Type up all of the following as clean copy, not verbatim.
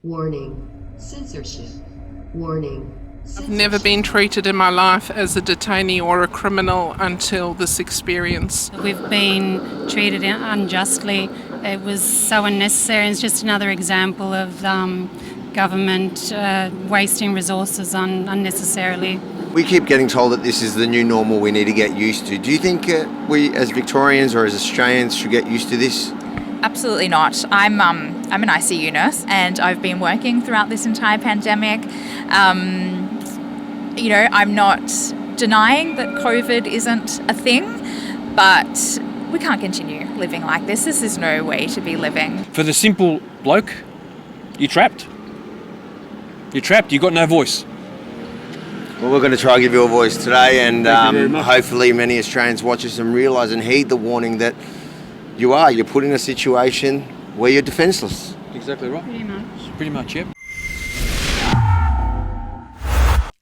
Warning, censorship. Warning. I've never been treated in my life as a detainee or a criminal until this experience. We've been treated unjustly. It was so unnecessary, and it's just another example of government wasting resources unnecessarily. We keep getting told that this is the new normal we need to get used to. Do you think we as Victorians or as Australians should get used to this? Absolutely not. I'm an ICU nurse and I've been working throughout this entire pandemic. I'm not denying that COVID isn't a thing, but we can't continue living like this. This is no way to be living. For the simple bloke, you're trapped. You're trapped. You've got no voice. Well, we're going to try and give you a voice today, and Thank you very much. hopefully many Australians watch us and realise and heed the warning that you're put in a situation where you're defenceless. Exactly right. Pretty much, yep.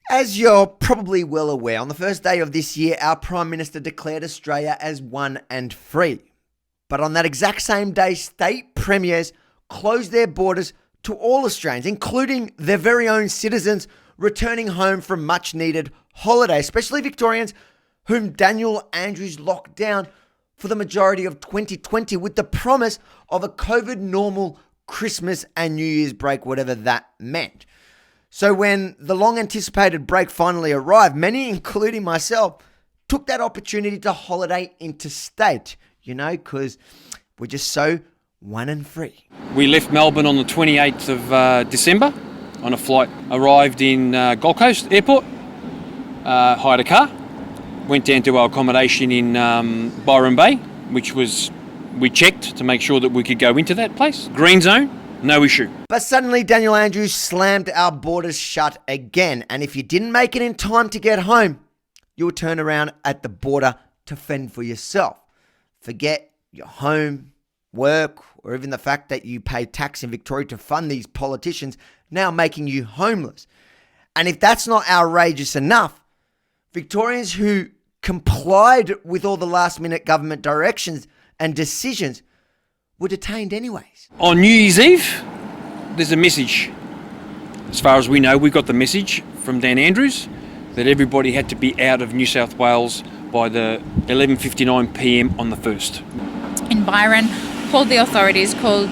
As you're probably well aware, on the first day of this year, our Prime Minister declared Australia as one and free. But on that exact same day, state premiers closed their borders to all Australians, including their very own citizens returning home from much needed holiday, especially Victorians whom Daniel Andrews locked down for the majority of 2020 with the promise of a COVID normal Christmas and New Year's break, whatever that meant. So when the long anticipated break finally arrived, many, including myself, took that opportunity to holiday interstate, because we're just so one and free. We left Melbourne on the 28th of December on a flight. Arrived in Gold Coast Airport, hired a car, went down to our accommodation in Byron Bay, which we checked to make sure that we could go into that place. Green zone, no issue. But suddenly Daniel Andrews slammed our borders shut again. And if you didn't make it in time to get home, you would turn around at the border to fend for yourself. Forget your home, work, or even the fact that you pay tax in Victoria to fund these politicians now making you homeless. And if that's not outrageous enough, Victorians who complied with all the last minute government directions and decisions were detained anyways. On New Year's Eve, there's a message. As far as we know, we got the message from Dan Andrews that everybody had to be out of New South Wales by the 11:59 p.m. on the 1st. In Byron, called the authorities, called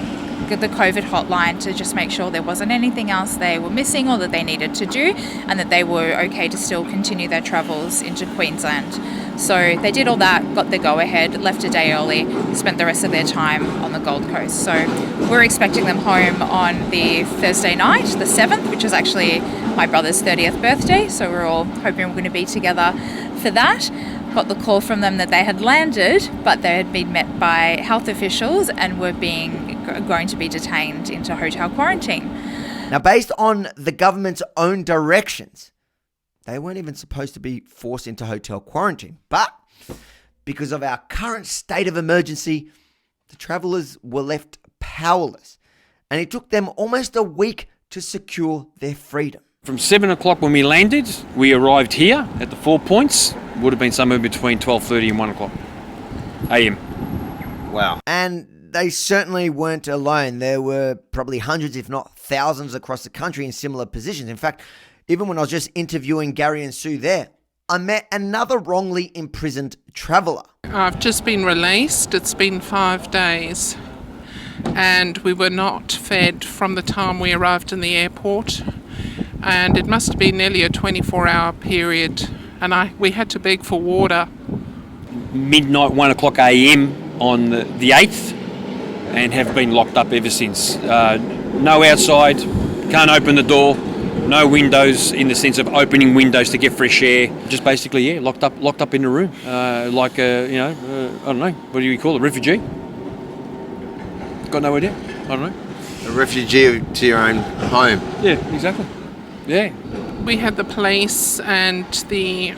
the COVID hotline to just make sure there wasn't anything else they were missing or that they needed to do, and that they were okay to still continue their travels into Queensland. So they did all that, got the go-ahead, left a day early, spent the rest of their time on the Gold Coast. So we're expecting them home on the Thursday night, the 7th, which is actually my brother's 30th birthday. So we're all hoping we're going to be together for that. Got the call from them that they had landed, but they had been met by health officials and were going to be detained into hotel quarantine. Now, based on the government's own directions, they weren't even supposed to be forced into hotel quarantine. But because of our current state of emergency, the travellers were left powerless. And it took them almost a week to secure their freedom. From 7 o'clock when we landed, we arrived here at the 4 Points. Would have been somewhere between 12:30 and 1 o'clock a.m. Wow. And they certainly weren't alone. There were probably hundreds, if not thousands, across the country in similar positions. In fact, even when I was just interviewing Gary and Sue there, I met another wrongly imprisoned traveller. I've just been released. It's been 5 days. And we were not fed from the time we arrived in the airport. And it must have been nearly a 24-hour period. And we had to beg for water. Midnight, 1 o'clock a.m. on the 8th, and have been locked up ever since. No outside, can't open the door, no windows in the sense of opening windows to get fresh air. Just basically, locked up in a room, like I don't know, what do you call it, refugee? Got no idea. I don't know. A refugee to your own home. Yeah, exactly. Yeah. We had the police and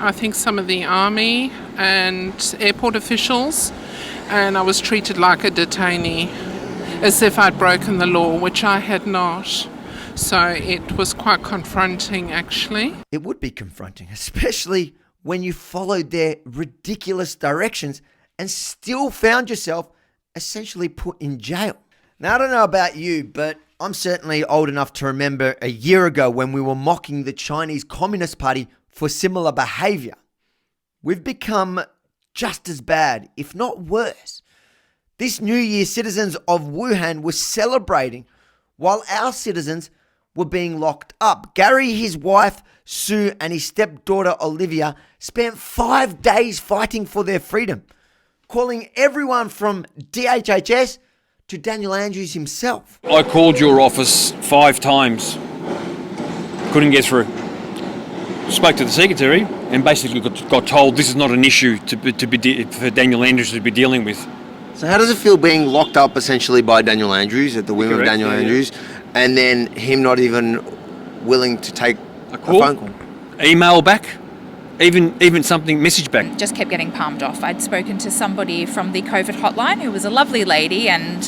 I think some of the army and airport officials, and I was treated like a detainee, as if I'd broken the law, which I had not. So it was quite confronting, actually. It would be confronting, especially when you followed their ridiculous directions and still found yourself essentially put in jail. Now, I don't know about you, but I'm certainly old enough to remember a year ago when we were mocking the Chinese Communist Party for similar behaviour. We've become just as bad, if not worse. This New Year, citizens of Wuhan were celebrating while our citizens were being locked up. Gary, his wife, Sue, and his stepdaughter, Olivia, spent 5 days fighting for their freedom, calling everyone from DHHS to Daniel Andrews himself. I called your office 5 times. Couldn't get through. Spoke to the secretary and basically got told this is not an issue for Daniel Andrews to be dealing with. So how does it feel being locked up essentially by Daniel Andrews at the whim of Daniel Andrews, and then him not even willing to take a phone call? Email back, even something, message back. Just kept getting palmed off. I'd spoken to somebody from the COVID hotline who was a lovely lady, and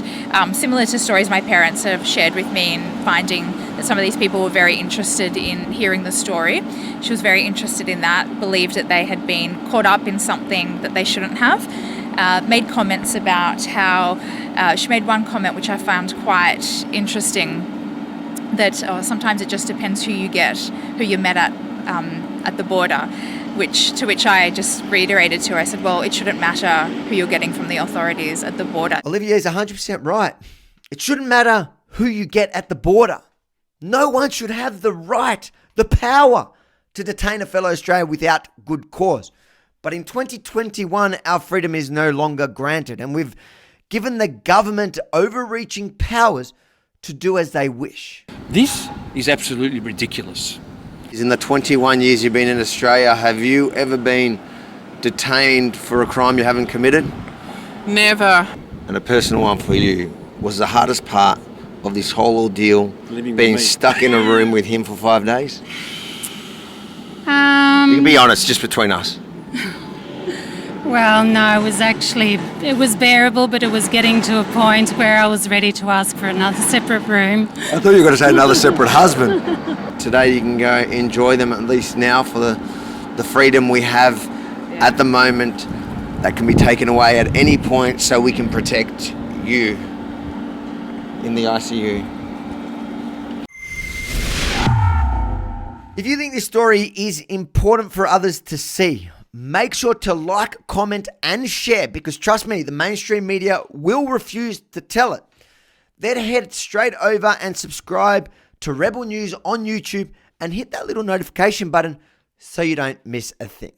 similar to stories my parents have shared with me in finding that some of these people were very interested in hearing the story. She was very interested in that, believed that they had been caught up in something that they shouldn't have. Made comments about how she made one comment which I found quite interesting, that sometimes it just depends who you met at the border, to which I just reiterated to her. I said, well, it shouldn't matter who you're getting from the authorities at the border. Olivia is 100% right. It shouldn't matter who you get at the border. No one should have the right, the power to detain a fellow Australian without good cause. But in 2021, our freedom is no longer granted, and we've given the government overreaching powers to do as they wish. This is absolutely ridiculous. In the 21 years you've been in Australia, have you ever been detained for a crime you haven't committed? Never. And a personal one for you, was the hardest part of this whole ordeal being stuck in a room with him for 5 days? You can be honest, just between us. Well, no, it was bearable, but it was getting to a point where I was ready to ask for another separate room. I thought you were going to say another separate husband. Today you can go enjoy them, at least now, for the freedom we have at the moment that can be taken away at any point, so we can protect you in the ICU. If you think this story is important for others to see, make sure to like, comment, and share, because trust me, the mainstream media will refuse to tell it. Then head straight over and subscribe to Rebel News on YouTube and hit that little notification button so you don't miss a thing.